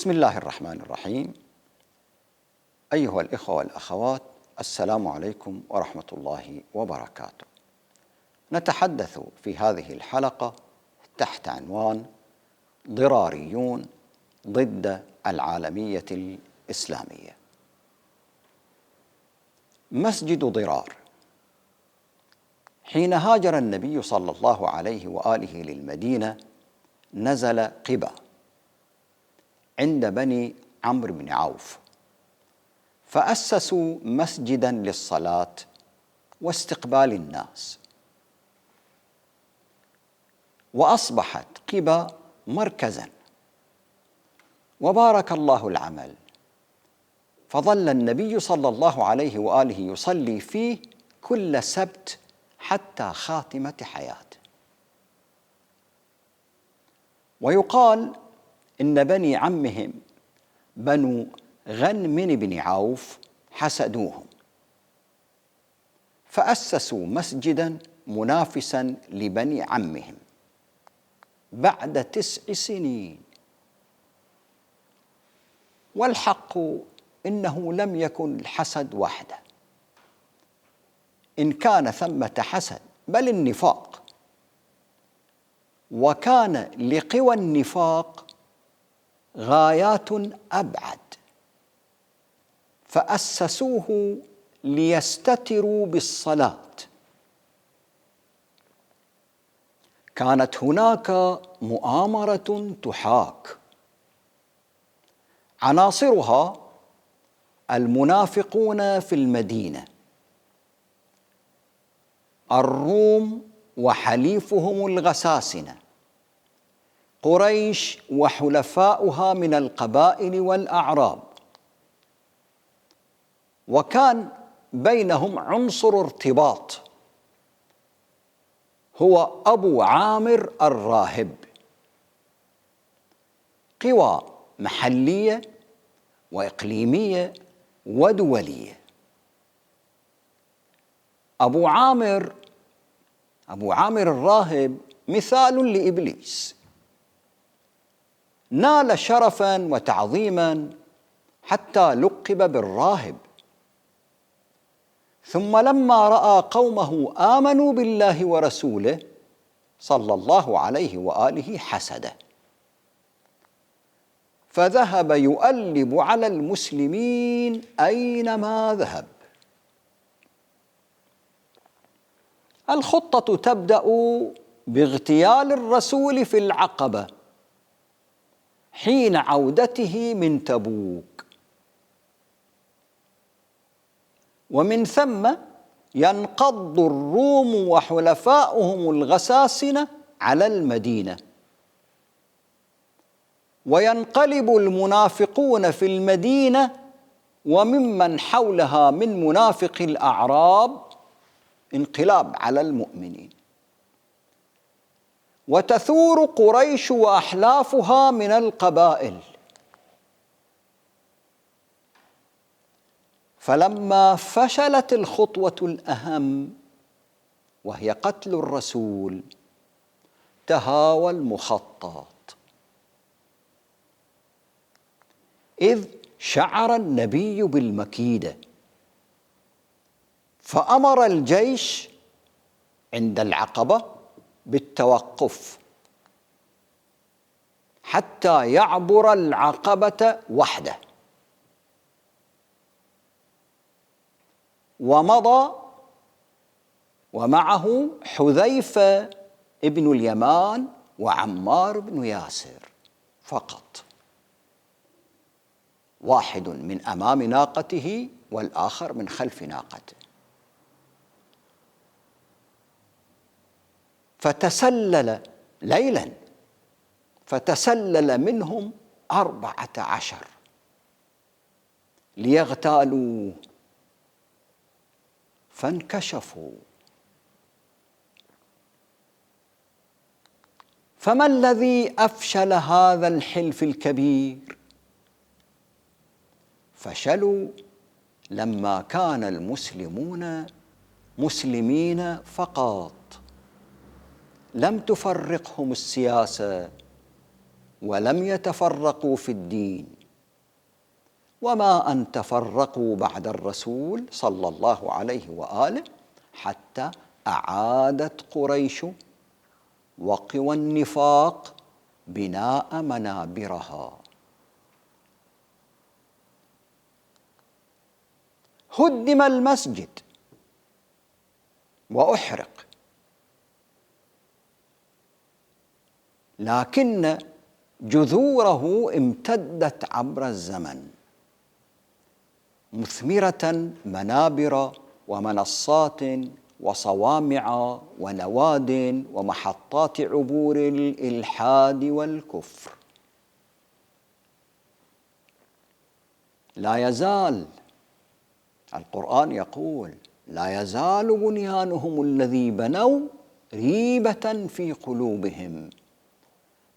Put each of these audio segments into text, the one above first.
بسم الله الرحمن الرحيم. أيها الإخوة والأخوات، السلام عليكم ورحمة الله وبركاته. نتحدث في هذه الحلقة تحت عنوان ضراريون ضد العالمية الإسلامية. مسجد ضرار، حين هاجر النبي صلى الله عليه وآله للمدينة نزل قباء عند بني عمرو بن عوف، فأسسوا مسجدا للصلاة واستقبال الناس، وأصبحت قباء مركزا، وبارك الله العمل، فظل النبي صلى الله عليه وآله يصلي فيه كل سبت حتى خاتمة حياته. ويقال إن بني عمهم بنو غنم بن عوف حسدوهم، فأسسوا مسجدا منافسا لبني عمهم بعد 9 سنين. والحق إنه لم يكن الحسد وحده، إن كان ثمة حسد بل النفاق، وكان لقوى النفاق غايات أبعد، فأسسوه ليستتروا بالصلاة. كانت هناك مؤامرة تحاك، عناصرها المنافقون في المدينة، الروم وحليفهم الغساسنة، قريش وحلفاؤها من القبائل والأعراب، وكان بينهم عنصر ارتباط هو أبو عامر الراهب. قوى محلية وإقليمية ودولية. أبو عامر الراهب مثال لإبليس، نال شرفا وتعظيما حتى لقب بالراهب، ثم لما رأى قومه آمنوا بالله ورسوله صلى الله عليه وآله حسده، فذهب يؤلب على المسلمين أينما ذهب. الخطة تبدأ باغتيال الرسول في العقبة حين عودته من تبوك، ومن ثم ينقض الروم وحلفاؤهم الغساسنة على المدينة، وينقلب المنافقون في المدينة وممن حولها من منافق الأعراب انقلاب على المؤمنين، وتثور قريش وأحلافها من القبائل. فلما فشلت الخطوة الأهم وهي قتل الرسول، تهاوى المخطط، إذ شعر النبي بالمكيدة، فأمر الجيش عند العقبة بالتوقف حتى يعبر العقبة وحده، ومضى ومعه حذيفة ابن اليمان وعمار بن ياسر فقط، واحد من أمام ناقته والآخر من خلف ناقته. فتسلل منهم 14 ليغتالوه، فانكشفوا. فما الذي أفشل هذا الحلف الكبير؟ فشلوا لما كان المسلمون مسلمين فقط، لم تفرقهم السياسة ولم يتفرقوا في الدين، وما أن تفرقوا بعد الرسول صلى الله عليه وآله حتى أعادت قريش وقوى النفاق بناء منابرها. هدم المسجد وأحرق، لكن جذوره امتدت عبر الزمن مثمرة منابر ومنصات وصوامع ونواد ومحطات عبور الإلحاد والكفر. لا يزال القرآن يقول: لا يزال بنيانهم الذي بنوا ريبة في قلوبهم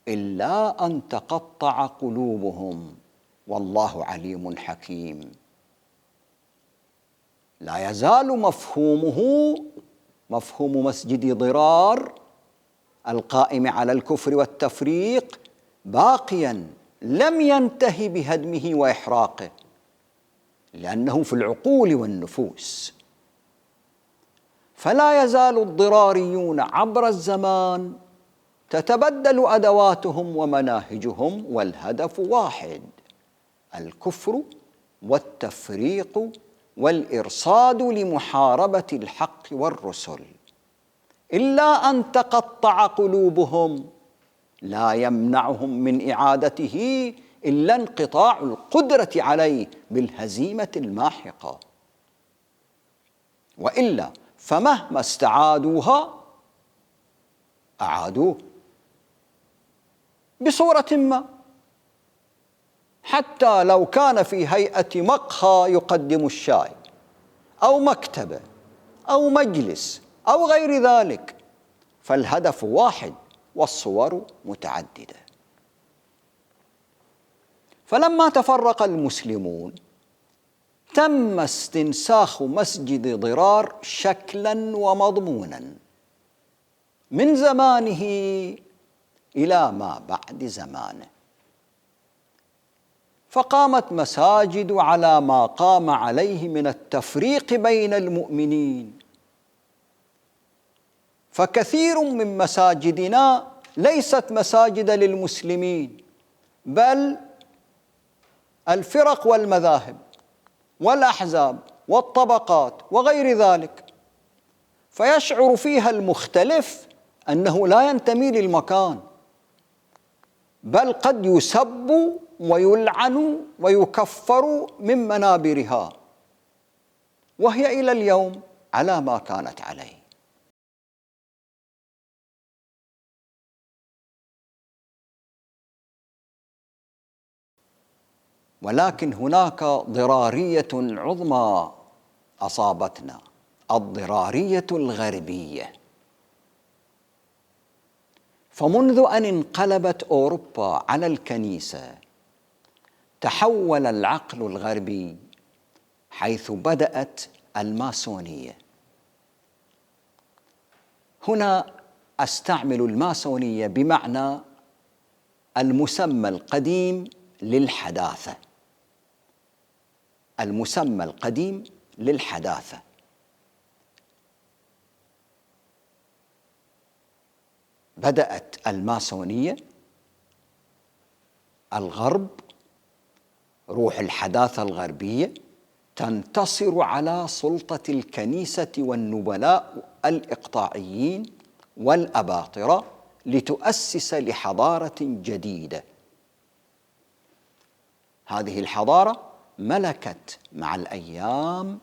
إلا أن تقطع قلوبهم والله عليم حكيم. لا يزال مفهوم مسجد ضرار القائم على الكفر والتفريق باقياً، لم ينتهي بهدمه وإحراقه، لأنه في العقول والنفوس. فلا يزال الضراريون عبر الزمان تتبدل أدواتهم ومناهجهم، والهدف واحد: الكفر والتفريق والإرصاد لمحاربة الحق والرسل. إلا أن تقطع قلوبهم لا يمنعهم من إعادته إلا انقطاع القدرة عليه بالهزيمة الماحقة، وإلا فمهما استعادوها أعادوه بصورة ما، حتى لو كان في هيئة مقهى يقدم الشاي أو مكتبة أو مجلس أو غير ذلك، فالهدف واحد والصور متعددة. فلما تفرق المسلمون تم استنساخ مسجد ضرار شكلاً ومضموناً من زمانه إلى ما بعد زمانه، فقامت مساجد على ما قام عليه من التفريق بين المؤمنين. فكثير من مساجدنا ليست مساجد للمسلمين، بل الفرق والمذاهب والأحزاب والطبقات وغير ذلك، فيشعر فيها المختلف أنه لا ينتمي للمكان، بل قد يسب ويلعن ويكفر من منابرها، وهي إلى اليوم على ما كانت عليه. ولكن هناك ضرارية عظمى أصابتنا، الضرارية الغربية. فمنذ أن انقلبت أوروبا على الكنيسة تحول العقل الغربي، حيث بدأت الماسونية. هنا أستعمل الماسونية بمعنى المسمى القديم للحداثة، المسمى القديم للحداثة. بدأت الماسونية، الغرب، روح الحداثة الغربية تنتصر على سلطة الكنيسة والنبلاء الإقطاعيين والأباطرة لتؤسس لحضارة جديدة. هذه الحضارة ملكت مع الأيام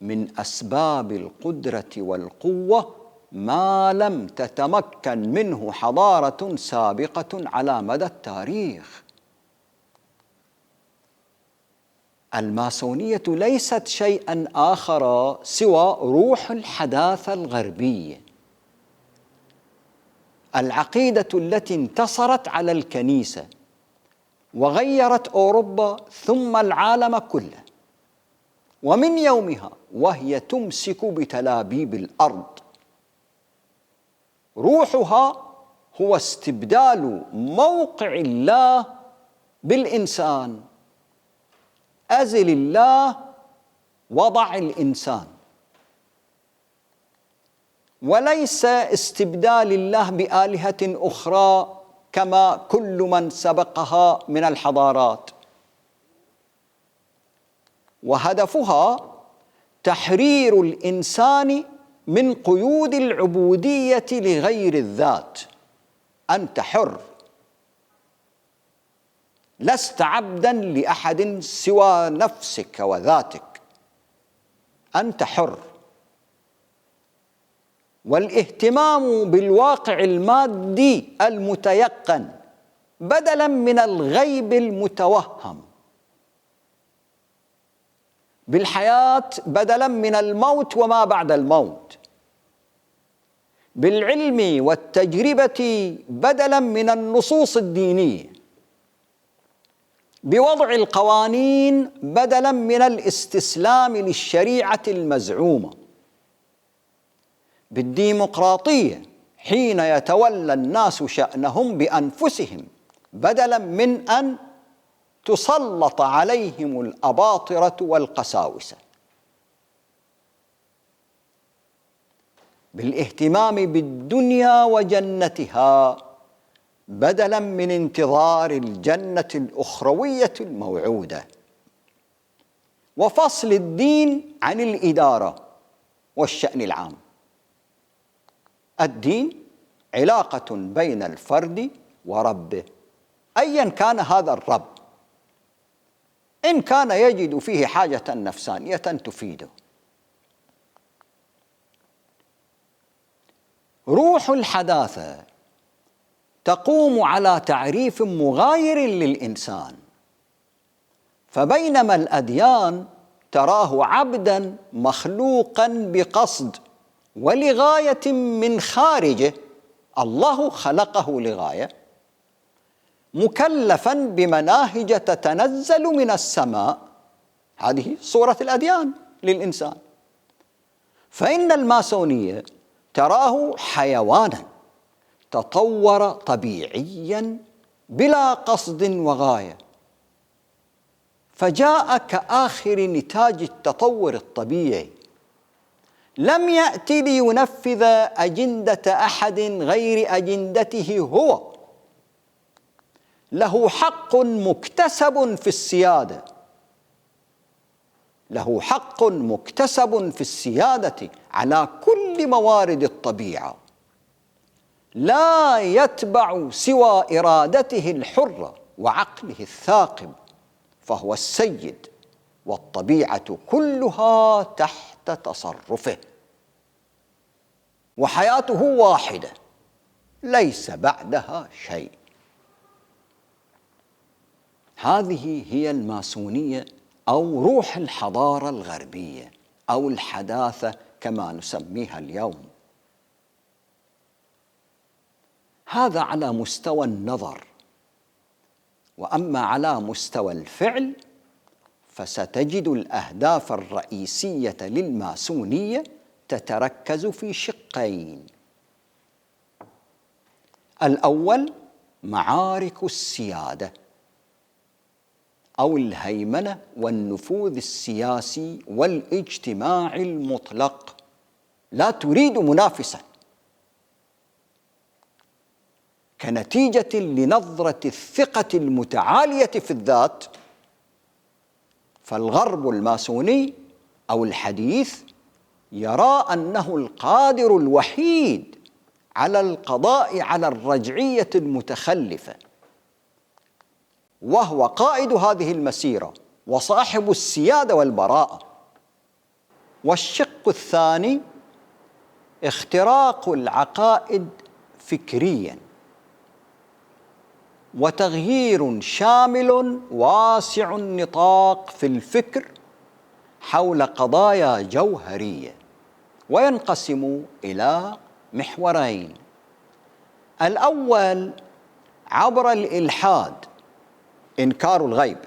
من أسباب القدرة والقوة ما لم تتمكن منه حضارة سابقة على مدى التاريخ. الماسونية ليست شيئاً آخر سوى روح الحداثة الغربية، العقيدة التي انتصرت على الكنيسة وغيرت أوروبا ثم العالم كله، ومن يومها وهي تمسك بتلابيب الأرض. روحها هو استبدال موقع الله بالإنسان. أزل الله وضع الإنسان، وليس استبدال الله بآلهة أخرى كما كل من سبقها من الحضارات. وهدفها تحرير الإنسان من قيود العبودية لغير الذات. أنت حر، لست عبداً لأحد سوى نفسك وذاتك، أنت حر. والاهتمام بالواقع المادي المتيقن بدلاً من الغيب المتوهم، بالحياة بدلاً من الموت وما بعد الموت، بالعلم والتجربة بدلاً من النصوص الدينية، بوضع القوانين بدلاً من الاستسلام للشريعة المزعومة، بالديمقراطية حين يتولى الناس شأنهم بأنفسهم بدلاً من أن تسلط عليهم الأباطرة والقساوسة، بالاهتمام بالدنيا وجنتها بدلاً من انتظار الجنة الأخروية الموعودة، وفصل الدين عن الإدارة والشأن العام. الدين علاقة بين الفرد وربه أياً كان هذا الرب، إن كان يجد فيه حاجة نفسانية تفيده. روح الحداثة تقوم على تعريف مغاير للإنسان، فبينما الأديان تراه عبداً مخلوقاً بقصد ولغاية من خارجه، الله خلقه لغاية، مكلفاً بمناهج تتنزل من السماء، هذه صورة الأديان للإنسان. فإن الماسونية تراه حيوانا تطور طبيعيا بلا قصد وغاية، فجاء كآخر نتاج التطور الطبيعي، لم يأتي لينفذ أجندة أحد غير أجندته هو، له حق مكتسب في السيادة، له حق مكتسب في السيادة على كل موارد الطبيعة، لا يتبع سوى إرادته الحرة وعقله الثاقب، فهو السيد، والطبيعة كلها تحت تصرفه، وحياته واحدة ليس بعدها شيء. هذه هي الماسونية أو روح الحضارة الغربية أو الحداثة كما نسميها اليوم. هذا على مستوى النظر، وأما على مستوى الفعل فستجد الأهداف الرئيسية للماسونية تتركز في شقين: الأول معارك السيادة أو الهيمنة والنفوذ السياسي والاجتماعي المطلق، لا تريد منافسا، كنتيجة لنظرة الثقة المتعالية في الذات. فالغرب الماسوني أو الحديث يرى أنه القادر الوحيد على القضاء على الرجعية المتخلفة، وهو قائد هذه المسيرة وصاحب السيادة والبراءة. والشق الثاني اختراق العقائد فكرياً، وتغيير شامل واسع النطاق في الفكر حول قضايا جوهرية، وينقسم إلى محورين: الأول عبر الإلحاد، إنكار الغيب،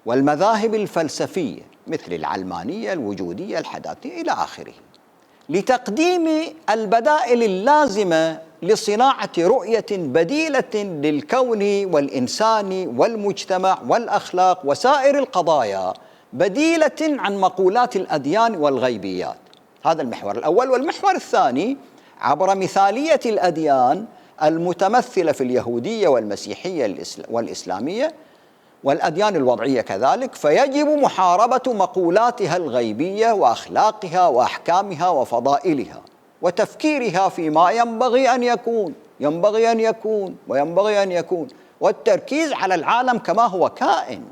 والمذاهب الفلسفية مثل العلمانية، الوجودية، الحداثية إلى آخره، لتقديم البدائل اللازمة لصناعة رؤية بديلة للكون والإنسان والمجتمع والأخلاق وسائر القضايا، بديلة عن مقولات الأديان والغيبيات. هذا المحور الأول. والمحور الثاني عبر مثالية الأديان المتمثلة في اليهودية والمسيحية والإسلامية والأديان الوضعية كذلك، فيجب محاربة مقولاتها الغيبية وأخلاقها وأحكامها وفضائلها وتفكيرها فيما ينبغي أن يكون وينبغي أن يكون، والتركيز على العالم كما هو كائن.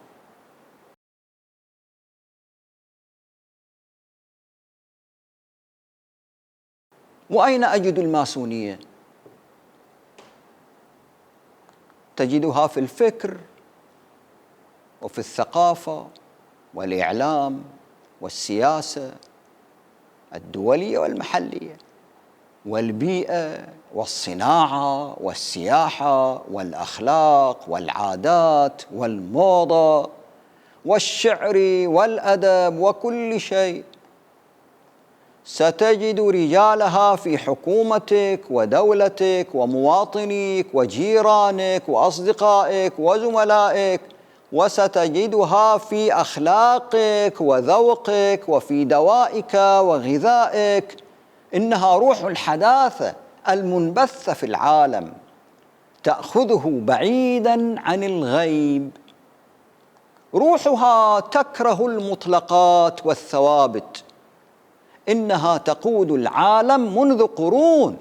وأين أجد الماسونية؟ تجدها في الفكر وفي الثقافة والإعلام والسياسة الدولية والمحلية والبيئة والصناعة والسياحة والأخلاق والعادات والموضة والشعر والأدب وكل شيء. ستجد رجالها في حكومتك ودولتك ومواطنيك وجيرانك وأصدقائك وزملائك، وستجدها في أخلاقك وذوقك وفي دوائك وغذائك. إنها روح الحداثة المنبثة في العالم، تأخذه بعيداً عن الغيب. روحها تكره المطلقات والثوابت، إنها تقود العالم منذ قرون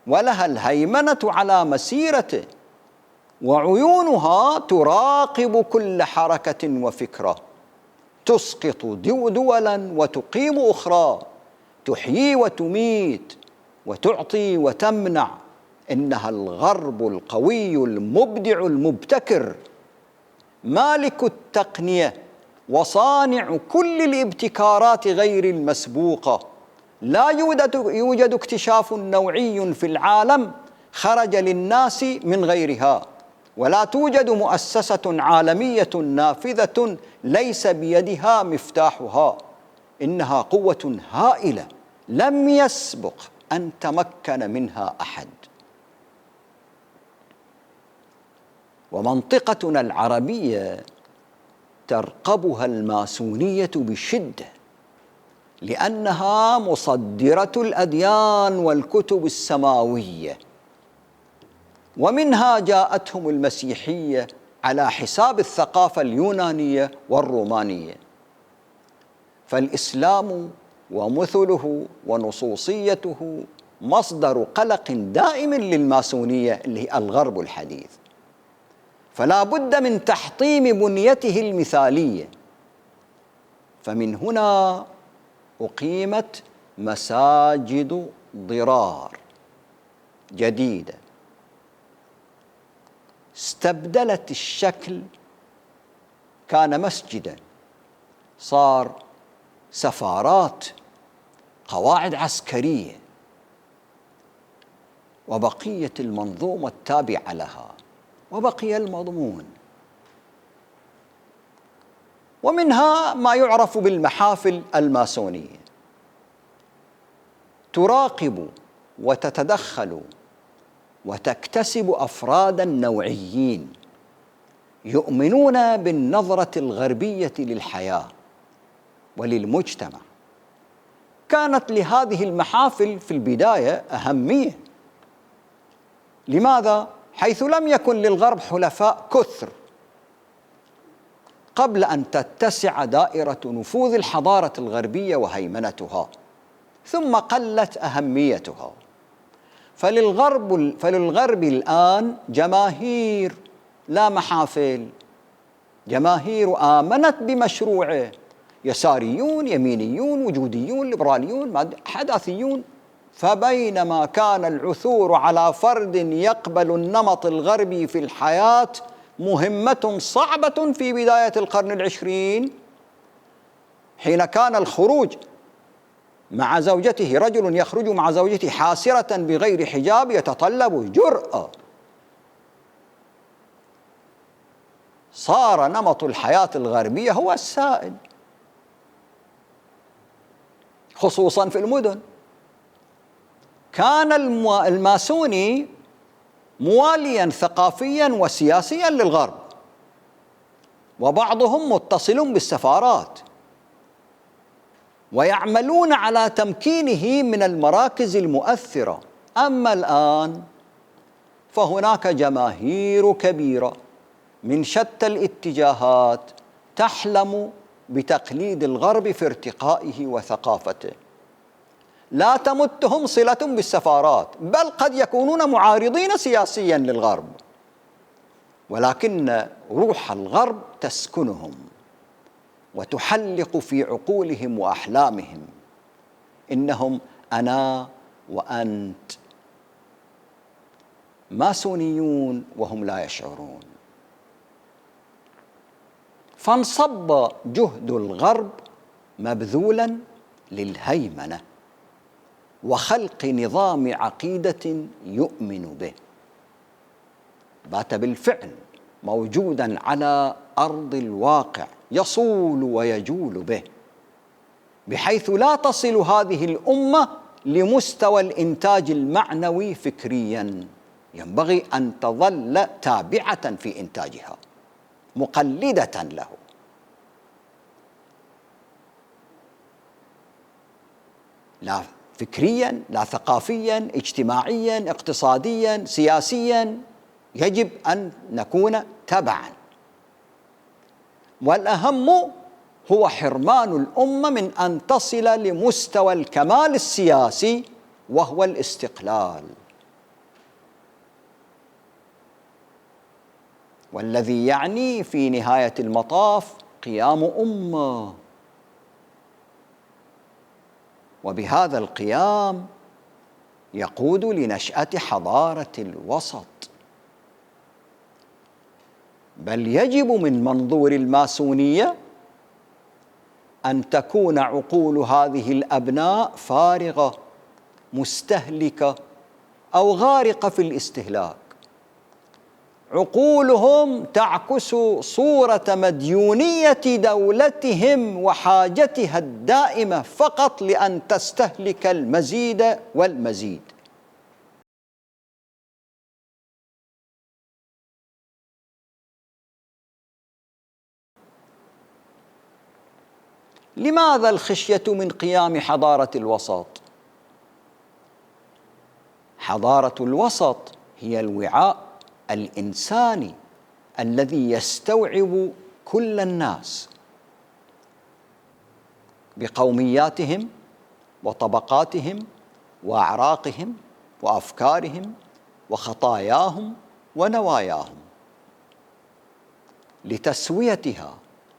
ولها الهيمنة على مسيرته، وعيونها تراقب كل حركة وفكرة، تسقط دولا وتقيم أخرى، تحيي وتميت وتعطي وتمنع. إنها الغرب القوي المبدع المبتكر، مالك التقنية وصانع كل الابتكارات غير المسبوقة. لا يوجد اكتشاف نوعي في العالم خرج للناس من غيرها، ولا توجد مؤسسة عالمية نافذة ليس بيدها مفتاحها. إنها قوة هائلة لم يسبق أن تمكن منها أحد. ومنطقتنا العربية ترقبها الماسونية بشدة، لأنها مصدرة الأديان والكتب السماوية، ومنها جاءتهم المسيحية على حساب الثقافة اليونانية والرومانية. فالإسلام ومثله ونصوصيته مصدر قلق دائم للماسونية اللي هي الغرب الحديث، فلا بد من تحطيم بنيته المثالية. فمن هنا أقيمت مساجد ضرار جديدة استبدلت الشكل، كان مسجداً صار سفارات، قواعد عسكرية، وبقية المنظومة التابعة لها، وبقي المضمون. ومنها ما يعرف بالمحافل الماسونية، تراقب وتتدخل وتكتسب أفراداً نوعيين يؤمنون بالنظرة الغربية للحياة وللمجتمع. كانت لهذه المحافل في البداية أهمية. لماذا؟ حيث لم يكن للغرب حلفاء كثر قبل أن تتسع دائرة نفوذ الحضارة الغربية وهيمنتها، ثم قلت أهميتها. فللغرب الآن جماهير لا محافل، جماهير آمنت بمشروعه، يساريون، يمينيون، وجوديون، ليبراليون، حداثيون. فبينما كان العثور على فرد يقبل النمط الغربي في الحياة مهمة صعبة في بداية القرن العشرين، حين كان الخروج مع زوجته، رجل يخرج مع زوجته حاسرة بغير حجاب يتطلب جرأة. صار نمط الحياة الغربية هو السائد، خصوصا في المدن. كان الماسوني مواليا ثقافيا وسياسيا للغرب، وبعضهم متصل بالسفارات ويعملون على تمكينه من المراكز المؤثرة. أما الآن فهناك جماهير كبيرة من شتى الاتجاهات تحلم بتقليد الغرب في ارتقائه وثقافته، لا تمتهم صلة بالسفارات، بل قد يكونون معارضين سياسيا للغرب، ولكن روح الغرب تسكنهم وتحلق في عقولهم وأحلامهم. إنهم أنا وأنت، ماسونيون وهم لا يشعرون. فانصب جهد الغرب مبذولا للهيمنة وخلق نظام عقيدة يؤمن به، بات بالفعل موجودا على أرض الواقع، يصول ويجول به، بحيث لا تصل هذه الأمة لمستوى الإنتاج المعنوي فكريا، ينبغي أن تظل تابعة في إنتاجها مقلدة له. لا فكريا، لا ثقافيا، اجتماعيا، اقتصاديا، سياسيا، يجب أن نكون تبعا. والأهم هو حرمان الأمة من أن تصل لمستوى الكمال السياسي وهو الاستقلال، والذي يعني في نهاية المطاف قيام أمة، وبهذا القيام يقود لنشأة حضارة الوسط. بل يجب من منظور الماسونية أن تكون عقول هذه الأبناء فارغة مستهلكة أو غارقة في الاستهلاك. عقولهم تعكس صورة مديونية دولتهم وحاجتها الدائمة فقط لأن تستهلك المزيد والمزيد. لماذا الخشية من قيام حضارة الوسط؟ حضارة الوسط هي الوعاء الإنساني الذي يستوعب كل الناس بقومياتهم وطبقاتهم وأعراقهم وأفكارهم وخطاياهم ونواياهم، لتسويتها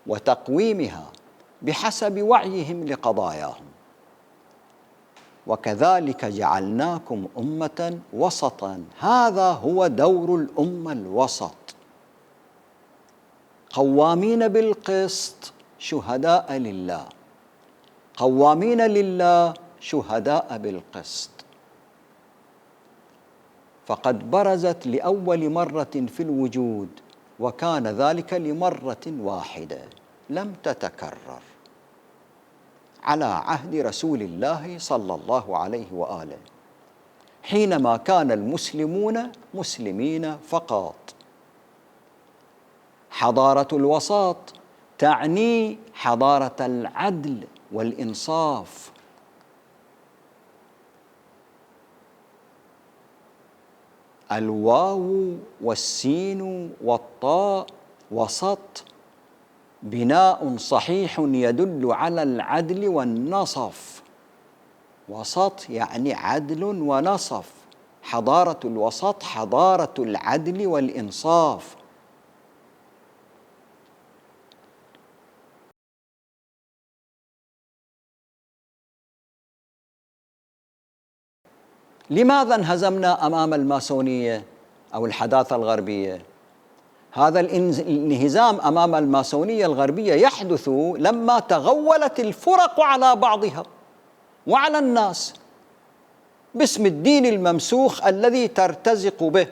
وتقويمها بحسب وعيهم لقضاياهم. وكذلك جعلناكم أمة وسطا، هذا هو دور الأمة الوسط، قوامين بالقسط شهداء لله، قوامين لله شهداء بالقسط. فقد برزت لأول مرة في الوجود، وكان ذلك لمرة واحدة لم تتكرر، على عهد رسول الله صلى الله عليه وآله، حينما كان المسلمون مسلمين فقط. حضارة الوسط تعني حضارة العدل والإنصاف، الواو والسين والطاء وسط، بناء صحيح يدل على العدل والنصف. وسط يعني عدل ونصف، حضارة الوسط حضارة العدل والإنصاف. لماذا انهزمنا أمام الماسونية أو الحداثة الغربية؟ هذا الانهزام أمام الماسونية الغربية يحدث لما تغولت الفرق على بعضها وعلى الناس باسم الدين الممسوخ الذي ترتزق به،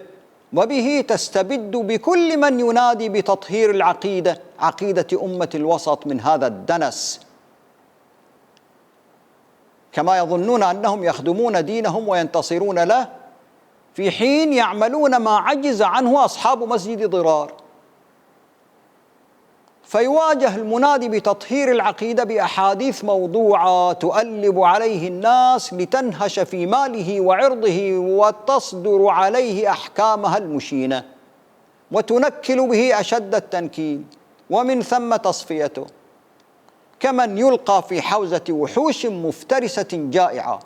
وبه تستبد بكل من ينادي بتطهير العقيدة، عقيدة أمة الوسط، من هذا الدنس. كما يظنون أنهم يخدمون دينهم وينتصرون له، في حين يعملون ما عجز عنه أصحاب مسجد ضرار. فيواجه المنادي بتطهير العقيدة بأحاديث موضوعة تؤلب عليه الناس لتنهش في ماله وعرضه وتصدر عليه أحكامها المشينة وتنكل به أشد التنكيل، ومن ثم تصفيته، كمن يلقى في حوزة وحوش مفترسة جائعة.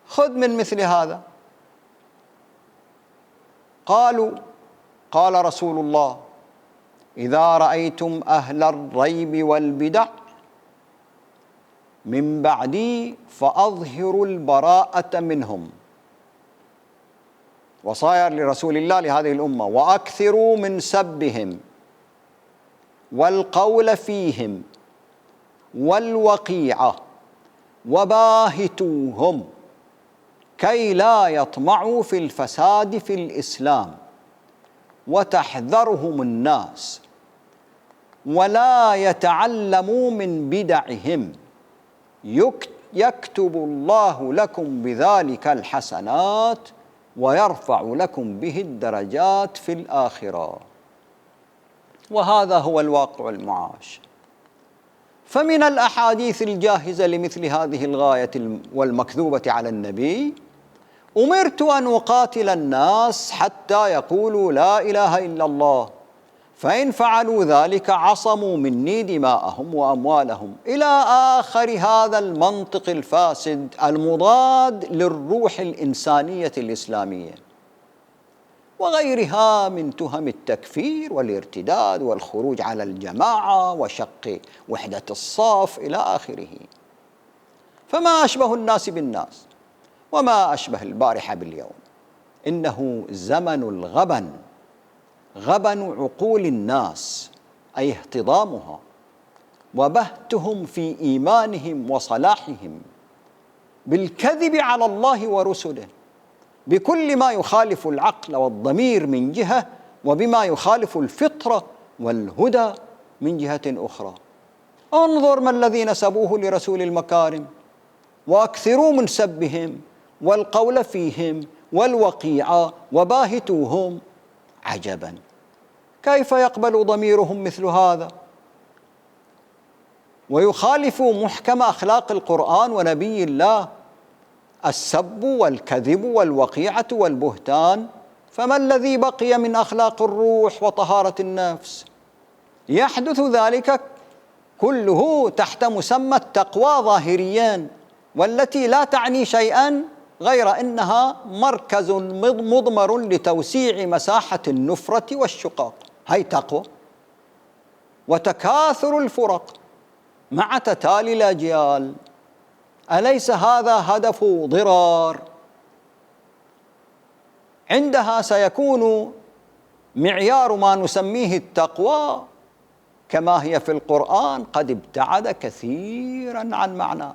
خذ من مثل هذا. قال رسول الله: إذا رأيتم أهل الريب والبدع من بعدي فأظهروا البراءة منهم. وصايا لرسول الله لهذه الأمة: وأكثروا من سبهم والقول فيهم والوقيعة وباهتوهم كي لا يطمعوا في الفساد في الإسلام، وتحذرهم الناس ولا يتعلموا من بدعهم، يكتب الله لكم بذلك الحسنات ويرفع لكم به الدرجات في الآخرة. وهذا هو الواقع المعاش. فمن الأحاديث الجاهزة لمثل هذه الغاية والمكذوبة على النبي: أمرت أن أقاتل الناس حتى يقولوا لا إله إلا الله، فإن فعلوا ذلك عصموا مني دماءهم وأموالهم، إلى آخر هذا المنطق الفاسد المضاد للروح الإنسانية الإسلامية، وغيرها من تهم التكفير والارتداد والخروج على الجماعة وشق وحدة الصف إلى آخره. فما أشبه الناس بالناس وما أشبه البارحة باليوم. إنه زمن الغبن، غبن عقول الناس، أي اهتضامها وبهتهم في إيمانهم وصلاحهم بالكذب على الله ورسله بكل ما يخالف العقل والضمير من جهة، وبما يخالف الفطرة والهدى من جهة أخرى. انظر ما الذي نسبوه لرسول المكارم: وأكثروا من سبهم والقول فيهم والوقيعة وباهتوهم. عجبا، كيف يقبل ضميرهم مثل هذا ويخالف محكم أخلاق القرآن ونبي الله؟ السب والكذب والوقيعة والبهتان، فما الذي بقي من أخلاق الروح وطهارة النفس؟ يحدث ذلك كله تحت مسمى التقوى ظاهريا، والتي لا تعني شيئا غير أنها مركز مضمر لتوسيع مساحة النفرة والشقاق. هي تقوى وتكاثر الفرق مع تتالي الأجيال. أليس هذا هدف ضرار؟ عندها سيكون معيار ما نسميه التقوى كما هي في القرآن قد ابتعد كثيرا عن معناه،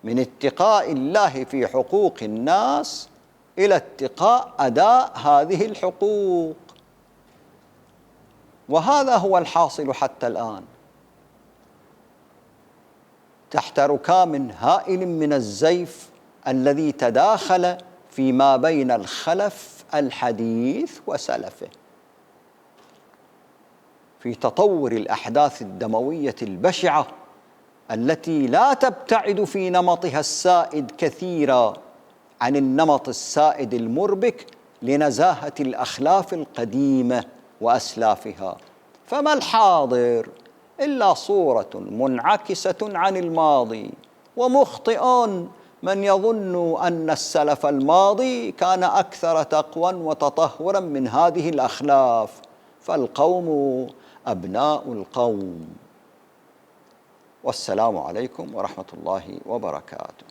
من اتقاء الله في حقوق الناس إلى اتقاء أداء هذه الحقوق. وهذا هو الحاصل حتى الآن، تحت ركام هائل من الزيف الذي تداخل فيما بين الخلف الحديث وسلفه في تطور الأحداث الدموية البشعة التي لا تبتعد في نمطها السائد كثيرا عن النمط السائد المربك لنزاهة الأخلاف القديمة وأسلافها. فما الحاضر إلا صورة منعكسة عن الماضي، ومخطئ من يظن أن السلف الماضي كان أكثر تقوى وتطهرا من هذه الأخلاف، فالقوم أبناء القوم. والسلام عليكم ورحمة الله وبركاته.